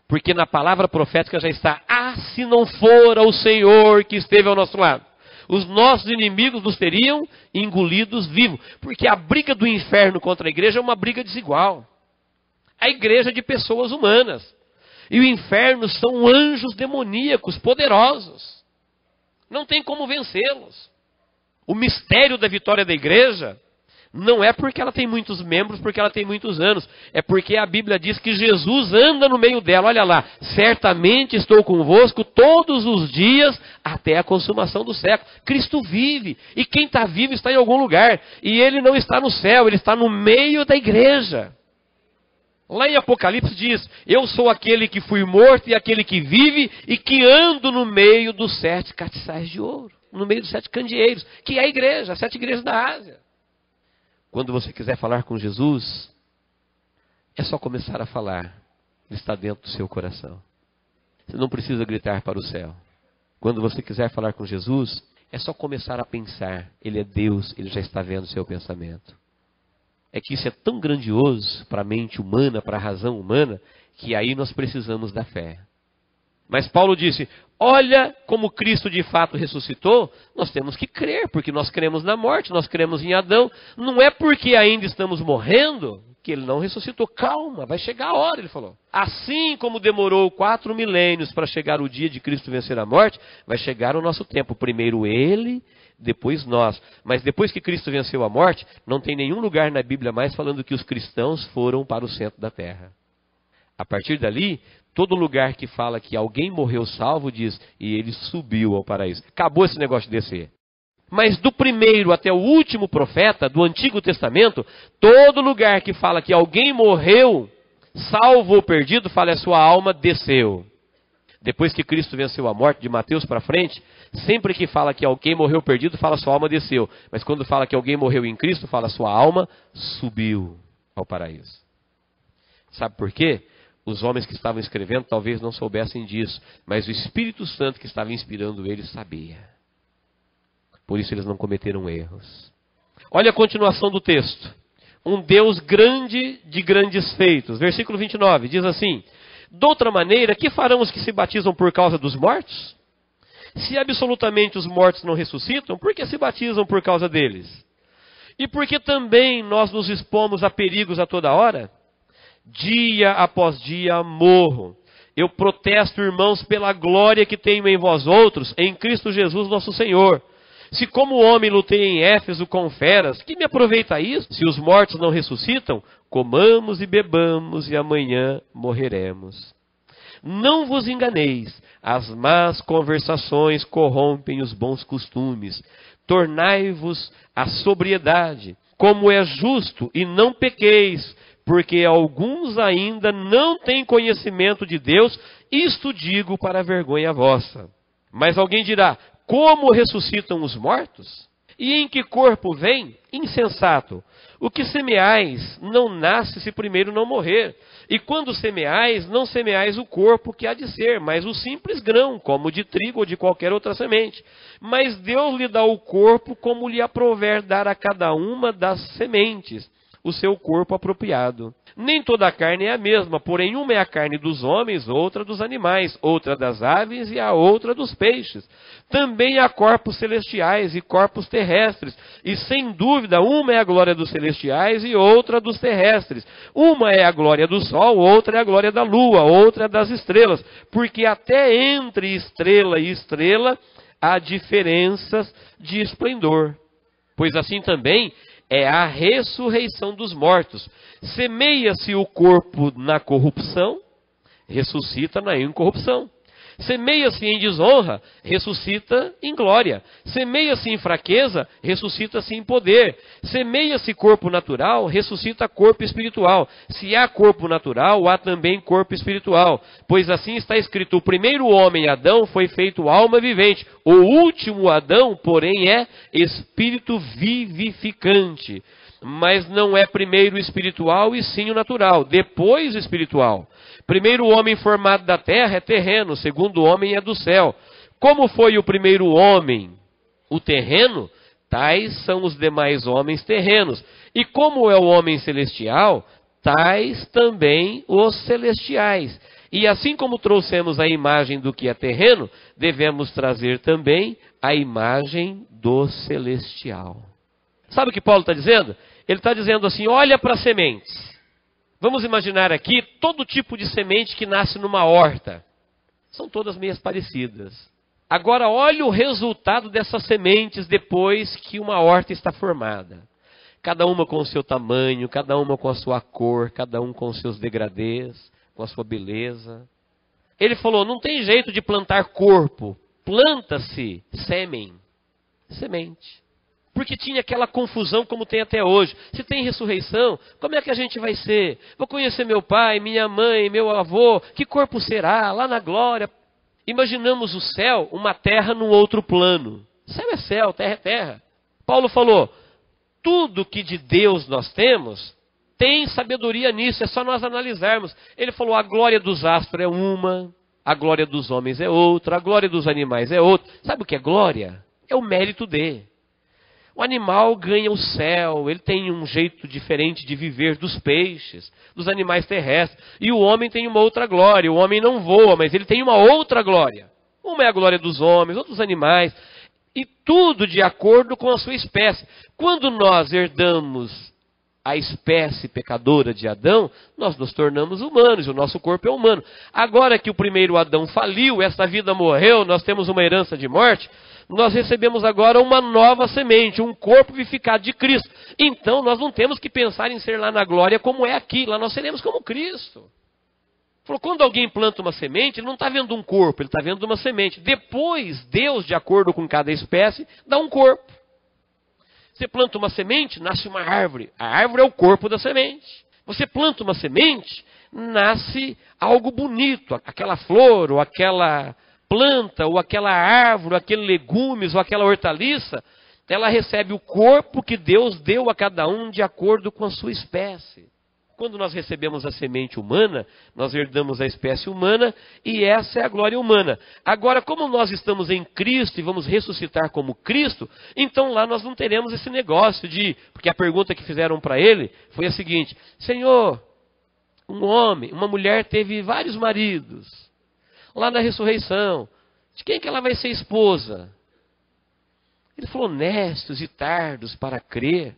Porque na palavra profética já está: ah, se não fora o Senhor que esteve ao nosso lado. Os nossos inimigos nos teriam engolidos vivos. Porque a briga do inferno contra a igreja é uma briga desigual. A igreja é de pessoas humanas. E o inferno são anjos demoníacos, poderosos. Não tem como vencê-los. O mistério da vitória da igreja não é porque ela tem muitos membros, porque ela tem muitos anos. É porque a Bíblia diz que Jesus anda no meio dela. Olha lá: certamente estou convosco todos os dias até a consumação do século. Cristo vive. E quem está vivo está em algum lugar. E ele não está no céu, ele está no meio da igreja. Lá em Apocalipse diz: eu sou aquele que fui morto e aquele que vive e que ando no meio dos 7 castiçais de ouro. No meio dos 7 candeeiros, que é a igreja, as 7 igrejas da Ásia. Quando você quiser falar com Jesus, é só começar a falar. Ele está dentro do seu coração. Você não precisa gritar para o céu. Quando você quiser falar com Jesus, é só começar a pensar. Ele é Deus, Ele já está vendo o seu pensamento. é que isso é tão grandioso para a mente humana, para a razão humana, que aí nós precisamos da fé. Mas Paulo disse, olha como Cristo de fato ressuscitou, nós temos que crer, porque nós cremos na morte, nós cremos em Adão. Não é porque ainda estamos morrendo que ele não ressuscitou. Calma, vai chegar a hora, ele falou. Assim como demorou 4 milênios para chegar o dia de Cristo vencer a morte, vai chegar o nosso tempo. Primeiro ele, depois nós. Mas depois que Cristo venceu a morte, não tem nenhum lugar na Bíblia mais falando que os cristãos foram para o centro da terra. A partir dali, todo lugar que fala que alguém morreu salvo, diz, e ele subiu ao paraíso. Acabou esse negócio de descer. Mas do primeiro até o último profeta do Antigo Testamento, todo lugar que fala que alguém morreu, salvo ou perdido, fala a sua alma desceu. Depois que Cristo venceu a morte, de Mateus para frente, sempre que fala que alguém morreu perdido, fala a sua alma desceu. Mas quando fala que alguém morreu em Cristo, fala a sua alma subiu ao paraíso. Sabe por quê? Os homens que estavam escrevendo talvez não soubessem disso, mas o Espírito Santo que estava inspirando eles sabia. Por isso eles não cometeram erros. Olha a continuação do texto. Um Deus grande de grandes feitos. Versículo 29 diz assim, de outra maneira, que farão os que se batizam por causa dos mortos? Se absolutamente os mortos não ressuscitam, por que se batizam por causa deles? E por que também nós nos expomos a perigos a toda hora? Dia após dia morro. Eu protesto, irmãos, pela glória que tenho em vós outros, em Cristo Jesus nosso Senhor. Se como homem lutei em Éfeso com feras, que me aproveita isso? Se os mortos não ressuscitam, comamos e bebamos e amanhã morreremos. Não vos enganeis, as más conversações corrompem os bons costumes. Tornai-vos à sobriedade, como é justo, e não pequeis, porque alguns ainda não têm conhecimento de Deus, isto digo para a vergonha vossa. Mas alguém dirá, como ressuscitam os mortos? E em que corpo vem? Insensato. O que semeais não nasce se primeiro não morrer. E quando semeais, não semeais o corpo que há de ser, mas o simples grão, como de trigo ou de qualquer outra semente. Mas Deus lhe dá o corpo como lhe aprouver dar a cada uma das sementes o seu corpo apropriado. Nem toda a carne é a mesma, porém uma é a carne dos homens, outra dos animais, outra das aves e a outra dos peixes. Também há corpos celestiais e corpos terrestres, e sem dúvida uma é a glória dos celestiais e outra dos terrestres. Uma é a glória do sol, outra é a glória da lua, outra das estrelas, porque até entre estrela e estrela há diferenças de esplendor. Pois assim também é a ressurreição dos mortos. Semeia-se o corpo na corrupção, ressuscita na incorrupção. Semeia-se em desonra, ressuscita em glória. Semeia-se em fraqueza, ressuscita-se em poder. Semeia-se corpo natural, ressuscita corpo espiritual. Se há corpo natural, há também corpo espiritual. Pois assim está escrito, o primeiro homem, Adão, foi feito alma vivente. O último Adão, porém, é espírito vivificante. Mas não é primeiro o espiritual e sim o natural, depois o espiritual. Primeiro o homem formado da terra é terreno, segundo o homem é do céu. Como foi o primeiro homem, o terreno, tais são os demais homens terrenos. E como é o homem celestial, tais também os celestiais. E assim como trouxemos a imagem do que é terreno, devemos trazer também a imagem do celestial. Sabe o que Paulo está dizendo? Ele está dizendo assim, olha para as sementes. Vamos imaginar aqui todo tipo de semente que nasce numa horta. São todas meias parecidas. Agora olha o resultado dessas sementes depois que uma horta está formada. Cada uma com o seu tamanho, cada uma com a sua cor, cada um com os seus degradês, com a sua beleza. Ele falou, não tem jeito de plantar corpo. Planta-se sêmen, semente. Porque tinha aquela confusão como tem até hoje. Se tem ressurreição, como é que a gente vai ser? Vou conhecer meu pai, minha mãe, meu avô. Que corpo será? Lá na glória. Imaginamos o céu, uma terra num outro plano. Céu é céu, terra é terra. Paulo falou, tudo que de Deus nós temos, tem sabedoria nisso, é só nós analisarmos. Ele falou, a glória dos astros é uma, a glória dos homens é outra, a glória dos animais é outra. Sabe o que é glória? É o mérito de. O animal ganha o céu, ele tem um jeito diferente de viver dos peixes, dos animais terrestres. E o homem tem uma outra glória. O homem não voa, mas ele tem uma outra glória. Uma é a glória dos homens, outros animais. E tudo de acordo com a sua espécie. Quando nós herdamos a espécie pecadora de Adão, nós nos tornamos humanos, o nosso corpo é humano. Agora que o primeiro Adão faliu, essa vida morreu, nós temos uma herança de morte, nós recebemos agora uma nova semente, um corpo vivificado de Cristo. Então nós não temos que pensar em ser lá na glória como é aqui, lá nós seremos como Cristo. Falou, quando alguém planta uma semente, ele não está vendo um corpo, ele está vendo uma semente. Depois, Deus, de acordo com cada espécie, dá um corpo. Você planta uma semente, nasce uma árvore. A árvore é o corpo da semente. Você planta uma semente, nasce algo bonito. Aquela flor, ou aquela planta, ou aquela árvore, ou aquele legumes, ou aquela hortaliça, ela recebe o corpo que Deus deu a cada um de acordo com a sua espécie. Quando nós recebemos a semente humana, nós herdamos a espécie humana e essa é a glória humana. Agora, como nós estamos em Cristo e vamos ressuscitar como Cristo, então lá nós não teremos esse negócio de... Porque a pergunta que fizeram para ele foi a seguinte: Senhor, um homem, uma mulher teve vários maridos. Lá na ressurreição, de quem que ela vai ser esposa? Ele falou, honestos e tardos para crer.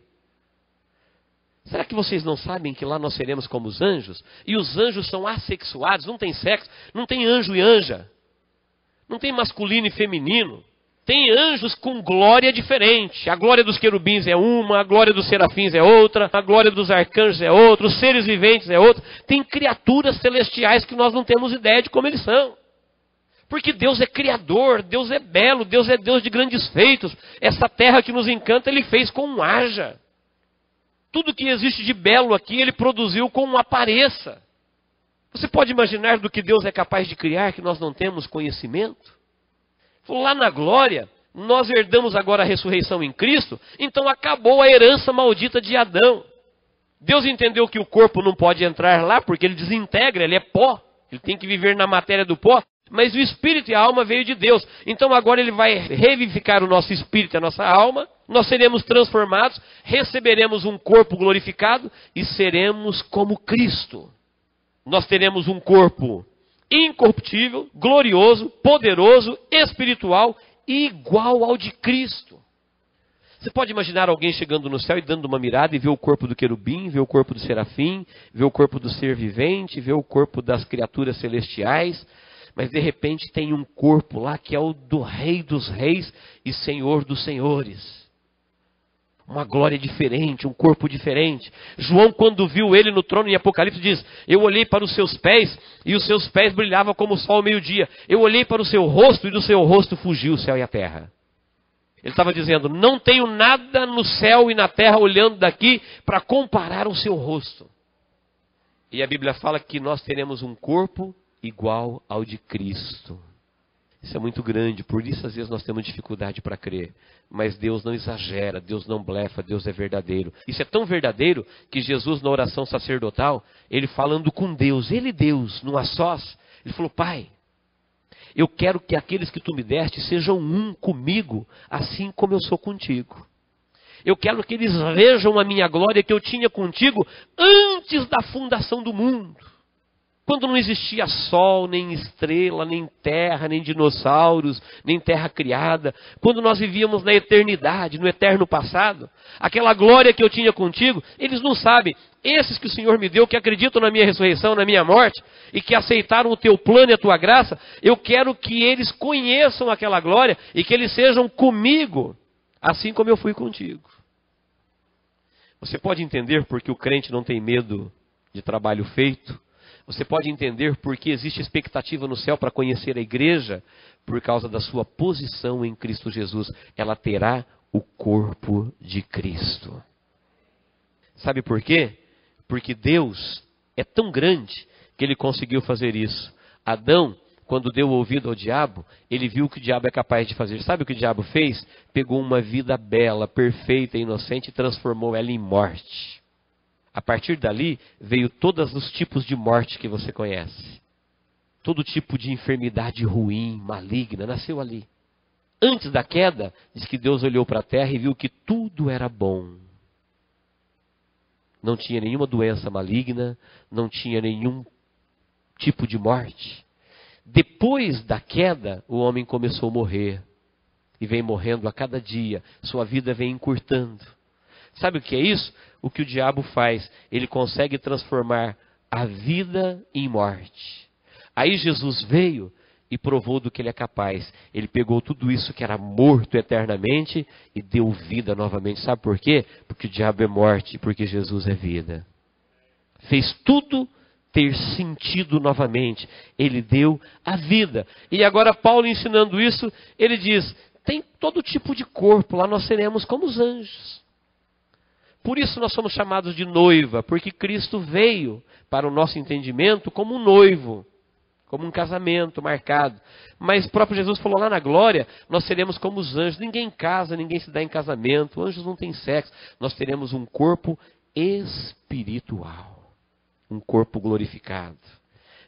Será que vocês não sabem que lá nós seremos como os anjos? E os anjos são assexuados, não tem sexo, não tem anjo e anja. Não tem masculino e feminino. Tem anjos com glória diferente. A glória dos querubins é uma, a glória dos serafins é outra, a glória dos arcanjos é outra, os seres viventes é outra. Tem criaturas celestiais que nós não temos ideia de como eles são. Porque Deus é criador, Deus é belo, Deus é Deus de grandes feitos. Essa terra que nos encanta, Ele fez com um haja. Tudo que existe de belo aqui, Ele produziu com um apareça. Você pode imaginar do que Deus é capaz de criar, que nós não temos conhecimento? Lá na glória, nós herdamos agora a ressurreição em Cristo, então acabou a herança maldita de Adão. Deus entendeu que o corpo não pode entrar lá, porque ele desintegra, ele é pó. Ele tem que viver na matéria do pó. Mas o espírito e a alma veio de Deus. Então agora Ele vai revivificar o nosso espírito e a nossa alma. Nós seremos transformados, receberemos um corpo glorificado e seremos como Cristo. Nós teremos um corpo incorruptível, glorioso, poderoso, espiritual e igual ao de Cristo. Você pode imaginar alguém chegando no céu e dando uma mirada e ver o corpo do querubim, ver o corpo do serafim, ver o corpo do ser vivente, ver o corpo das criaturas celestiais. Mas de repente tem um corpo lá que é o do Rei dos Reis e Senhor dos Senhores. Uma glória diferente, um corpo diferente. João, quando viu ele no trono em Apocalipse, diz: eu olhei para os seus pés e os seus pés brilhavam como o sol ao meio-dia. Eu olhei para o seu rosto e do seu rosto fugiu o céu e a terra. Ele estava dizendo, não tenho nada no céu e na terra olhando daqui para comparar o seu rosto. E a Bíblia fala que nós teremos um corpo igual ao de Cristo. Isso é muito grande, por isso às vezes nós temos dificuldade para crer. Mas Deus não exagera, Deus não blefa, Deus é verdadeiro. Isso é tão verdadeiro que Jesus, na oração sacerdotal, ele falando com Deus, ele Deus, num a sós, ele falou, Pai, eu quero que aqueles que tu me deste sejam um comigo, assim como eu sou contigo. Eu quero que eles vejam a minha glória que eu tinha contigo antes da fundação do mundo. Quando não existia sol, nem estrela, nem terra, nem dinossauros, nem terra criada. Quando nós vivíamos na eternidade, no eterno passado. Aquela glória que eu tinha contigo, eles não sabem. Esses que o Senhor me deu, que acreditam na minha ressurreição, na minha morte, e que aceitaram o teu plano e a tua graça, eu quero que eles conheçam aquela glória e que eles sejam comigo, assim como eu fui contigo. Você pode entender porque o crente não tem medo de trabalho feito? Você pode entender porque existe expectativa no céu para conhecer a igreja? Por causa da sua posição em Cristo Jesus. Ela terá o corpo de Cristo. Sabe por quê? Porque Deus é tão grande que Ele conseguiu fazer isso. Adão, quando deu ouvido ao diabo, ele viu o que o diabo é capaz de fazer. Sabe o que o diabo fez? Pegou uma vida bela, perfeita, inocente e transformou ela em morte. A partir dali, veio todos os tipos de morte que você conhece. Todo tipo de enfermidade ruim, maligna, nasceu ali. Antes da queda, diz que Deus olhou para a terra e viu que tudo era bom. Não tinha nenhuma doença maligna, não tinha nenhum tipo de morte. Depois da queda, o homem começou a morrer. E vem morrendo a cada dia. Sua vida vem encurtando. Sabe o que é isso? O que o diabo faz. Ele consegue transformar a vida em morte. Aí Jesus veio e provou do que ele é capaz. Ele pegou tudo isso que era morto eternamente e deu vida novamente. Sabe por quê? Porque o diabo é morte, porque Jesus é vida. Fez tudo ter sentido novamente. Ele deu a vida. E agora Paulo ensinando isso, ele diz, tem todo tipo de corpo, lá nós seremos como os anjos. Por isso nós somos chamados de noiva, porque Cristo veio para o nosso entendimento como um noivo. Como um casamento marcado. Mas o próprio Jesus falou lá na glória, nós seremos como os anjos. Ninguém casa, ninguém se dá em casamento. Anjos não têm sexo. Nós teremos um corpo espiritual. Um corpo glorificado.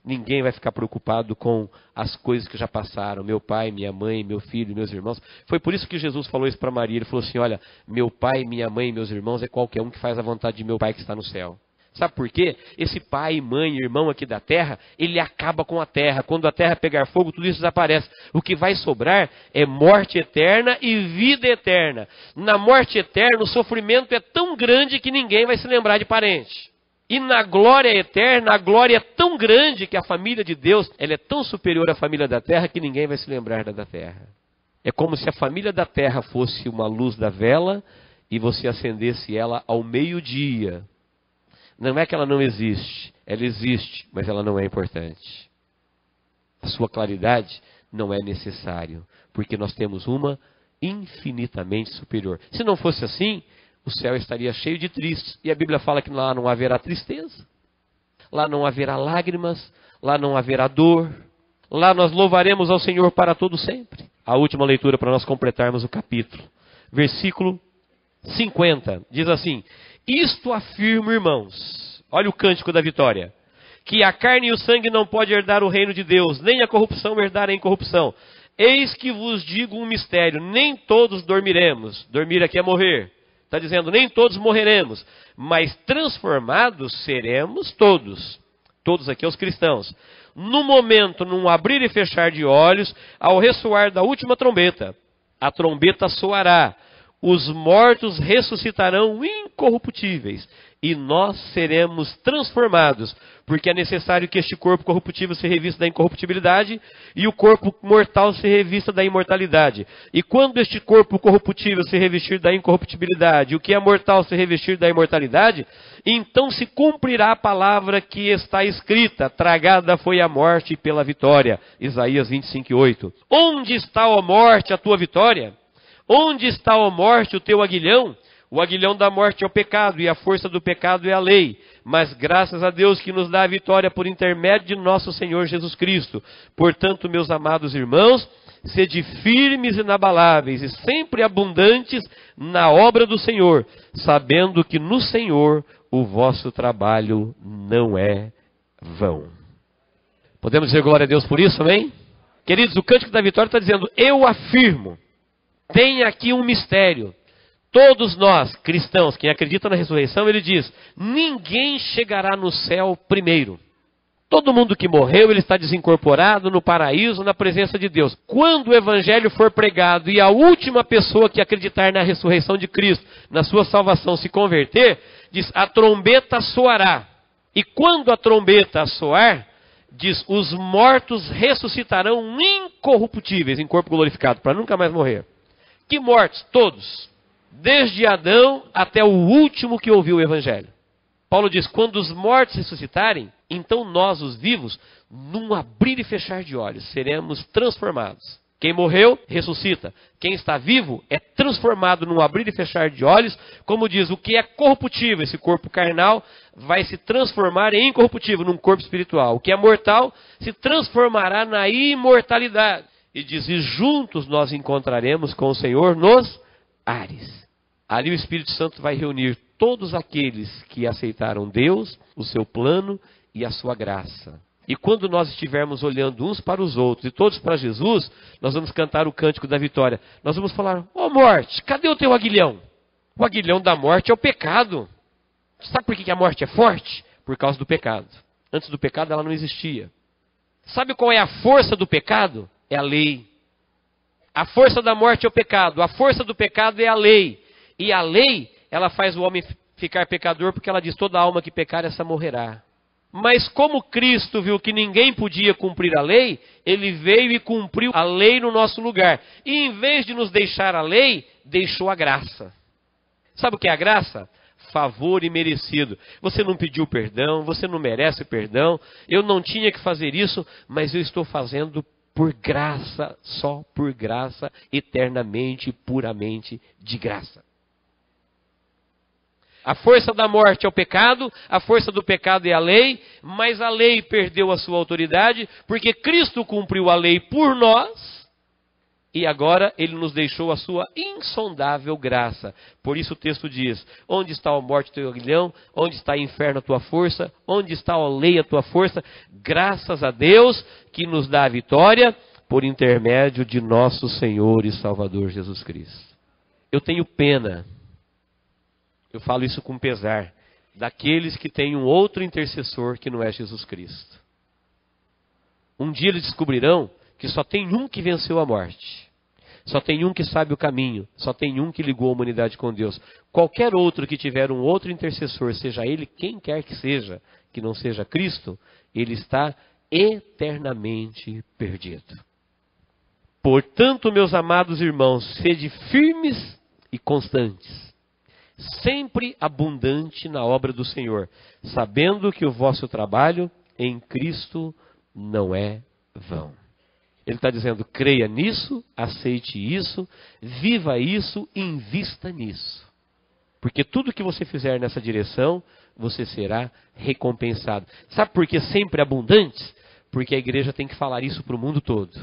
Ninguém vai ficar preocupado com as coisas que já passaram. Meu pai, minha mãe, meu filho, meus irmãos. Foi por isso que Jesus falou isso para Maria. Ele falou assim, olha, meu pai, minha mãe e meus irmãos é qualquer um que faz a vontade de meu pai que está no céu. Sabe por quê? Esse pai, mãe, irmão aqui da terra, ele acaba com a terra. Quando a terra pegar fogo, tudo isso desaparece. O que vai sobrar é morte eterna e vida eterna. Na morte eterna, o sofrimento é tão grande que ninguém vai se lembrar de parente. E na glória eterna, a glória é tão grande que a família de Deus, ela é tão superior à família da terra que ninguém vai se lembrar da terra. É como se a família da terra fosse uma luz da vela e você acendesse ela ao meio-dia. Não é que ela não existe, ela existe, mas ela não é importante. A sua claridade não é necessário, porque nós temos uma infinitamente superior. Se não fosse assim, o céu estaria cheio de tristes. E a Bíblia fala que lá não haverá tristeza, lá não haverá lágrimas, lá não haverá dor. Lá nós louvaremos ao Senhor para todo sempre. A última leitura para nós completarmos o capítulo. Versículo 50, diz assim... Isto afirmo, irmãos, olha o cântico da vitória, que a carne e o sangue não pode herdar o reino de Deus, nem a corrupção herdar a incorrupção. Eis que vos digo um mistério, nem todos dormiremos, dormir aqui é morrer, está dizendo, nem todos morreremos, mas transformados seremos todos, todos aqui os cristãos, no momento, num abrir e fechar de olhos, ao ressoar da última trombeta, a trombeta soará, os mortos ressuscitarão incorruptíveis e nós seremos transformados, porque é necessário que este corpo corruptível se revista da incorruptibilidade e o corpo mortal se revista da imortalidade. E quando este corpo corruptível se revestir da incorruptibilidade, o que é mortal se revestir da imortalidade, então se cumprirá a palavra que está escrita, tragada foi a morte pela vitória. Isaías 25:8. Onde está, ó morte, a tua vitória? Onde está, ó morte, o teu aguilhão? O aguilhão da morte é o pecado, e a força do pecado é a lei. Mas graças a Deus que nos dá a vitória por intermédio de nosso Senhor Jesus Cristo. Portanto, meus amados irmãos, sede firmes e inabaláveis, e sempre abundantes na obra do Senhor, sabendo que no Senhor o vosso trabalho não é vão. Podemos dizer glória a Deus por isso, amém? Queridos, o cântico da vitória está dizendo, eu afirmo. Tem aqui um mistério. Todos nós, cristãos, quem acredita na ressurreição, ele diz, ninguém chegará no céu primeiro. Todo mundo que morreu, ele está desincorporado no paraíso, na presença de Deus. Quando o evangelho for pregado e a última pessoa que acreditar na ressurreição de Cristo, na sua salvação, se converter, diz, a trombeta soará. E quando a trombeta soar, diz, os mortos ressuscitarão incorruptíveis, em corpo glorificado, para nunca mais morrer. Que mortos? Todos. Desde Adão até o último que ouviu o Evangelho. Paulo diz, quando os mortos ressuscitarem, então nós, os vivos, num abrir e fechar de olhos, seremos transformados. Quem morreu, ressuscita. Quem está vivo é transformado num abrir e fechar de olhos. Como diz, o que é corruptível, esse corpo carnal, vai se transformar em incorruptível, num corpo espiritual. O que é mortal, se transformará na imortalidade. E diz, e juntos nós encontraremos com o Senhor nos ares. Ali o Espírito Santo vai reunir todos aqueles que aceitaram Deus, o seu plano e a sua graça. E quando nós estivermos olhando uns para os outros e todos para Jesus, nós vamos cantar o cântico da vitória. Nós vamos falar: ó morte, cadê o teu aguilhão? O aguilhão da morte é o pecado. Sabe por que a morte é forte? Por causa do pecado. Antes do pecado ela não existia. Sabe qual é a força do pecado? É a lei. A força da morte é o pecado. A força do pecado é a lei. E a lei, ela faz o homem ficar pecador, porque ela diz: toda alma que pecar, essa morrerá. Mas como Cristo viu que ninguém podia cumprir a lei, ele veio e cumpriu a lei no nosso lugar. E em vez de nos deixar a lei, deixou a graça. Sabe o que é a graça? Favor imerecido. Você não pediu perdão, você não merece perdão, eu não tinha que fazer isso, mas eu estou fazendo por graça, só por graça, eternamente, puramente de graça. A força da morte é o pecado, a força do pecado é a lei, mas a lei perdeu a sua autoridade, porque Cristo cumpriu a lei por nós, e agora Ele nos deixou a sua insondável graça. Por isso o texto diz: onde está a morte, teu aguilhão? Onde está o inferno, a tua força? Onde está a lei, a tua força? Graças a Deus que nos dá a vitória por intermédio de nosso Senhor e Salvador Jesus Cristo. Eu tenho pena, eu falo isso com pesar, daqueles que têm um outro intercessor que não é Jesus Cristo. Um dia eles descobrirão que só tem um que venceu a morte. Só tem um que sabe o caminho. Só tem um que ligou a humanidade com Deus. Qualquer outro que tiver um outro intercessor, seja ele quem quer que seja, que não seja Cristo, ele está eternamente perdido. Portanto, meus amados irmãos, sede firmes e constantes, sempre abundante na obra do Senhor, sabendo que o vosso trabalho em Cristo não é vão. Ele está dizendo: creia nisso, aceite isso, viva isso, invista nisso. Porque tudo que você fizer nessa direção, você será recompensado. Sabe por que sempre abundantes? Porque a igreja tem que falar isso para o mundo todo.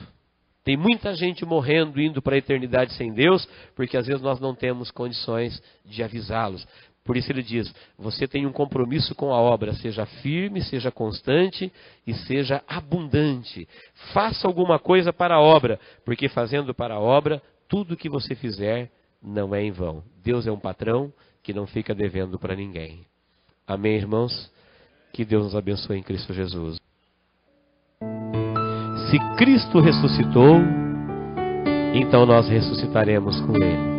Tem muita gente morrendo, indo para a eternidade sem Deus, porque às vezes nós não temos condições de avisá-los. Por isso ele diz: você tem um compromisso com a obra, seja firme, seja constante e seja abundante. Faça alguma coisa para a obra, porque fazendo para a obra, tudo que você fizer não é em vão. Deus é um patrão que não fica devendo para ninguém. Amém, irmãos? Que Deus nos abençoe em Cristo Jesus. Se Cristo ressuscitou, então nós ressuscitaremos com Ele.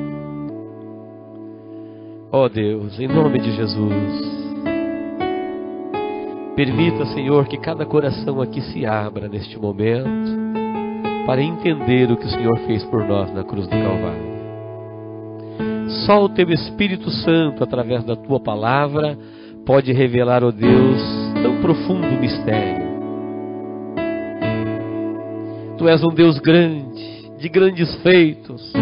Ó Deus, em nome de Jesus, permita, Senhor, que cada coração aqui se abra neste momento para entender o que o Senhor fez por nós na cruz do Calvário. Só o Teu Espírito Santo, através da Tua palavra, pode revelar, ó Deus, tão profundo mistério. Tu és um Deus grande, de grandes feitos.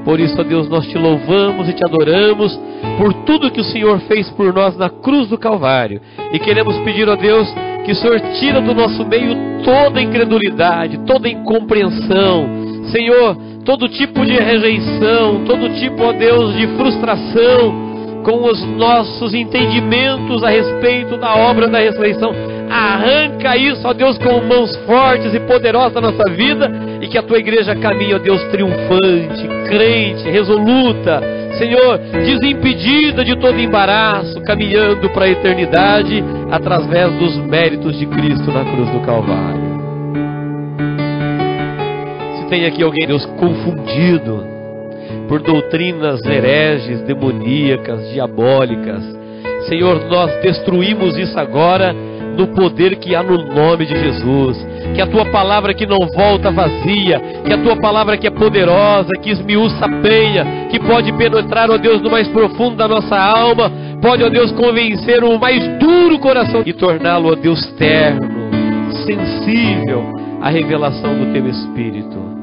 Por isso, ó Deus, nós te louvamos e te adoramos por tudo que o Senhor fez por nós na cruz do Calvário. E queremos pedir, ó Deus, que o Senhor tira do nosso meio toda incredulidade, toda incompreensão. Senhor, todo tipo de rejeição, todo tipo, ó Deus, de frustração com os nossos entendimentos a respeito da obra da ressurreição. Arranca isso, ó Deus, com mãos fortes e poderosas da nossa vida, e que a Tua igreja caminhe, ó Deus, triunfante, crente, resoluta, Senhor, desimpedida de todo embaraço, caminhando para a eternidade através dos méritos de Cristo na cruz do Calvário. Se tem aqui alguém, Deus, confundido por doutrinas hereges, demoníacas, diabólicas, Senhor, nós destruímos isso agora no poder que há no nome de Jesus. Que a Tua palavra que não volta vazia, que a Tua palavra que é poderosa, que esmiuça a penha, que pode penetrar, ó Deus, no mais profundo da nossa alma, pode, ó Deus, convencer o mais duro coração e torná-lo, ó Deus, terno, sensível à revelação do Teu Espírito.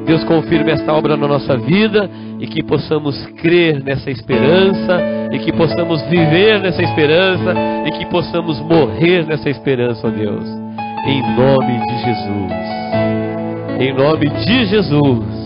Deus, confirme esta obra na nossa vida e que possamos crer nessa esperança, e que possamos viver nessa esperança, e que possamos morrer nessa esperança, ó Deus, em nome de Jesus. Em nome de Jesus.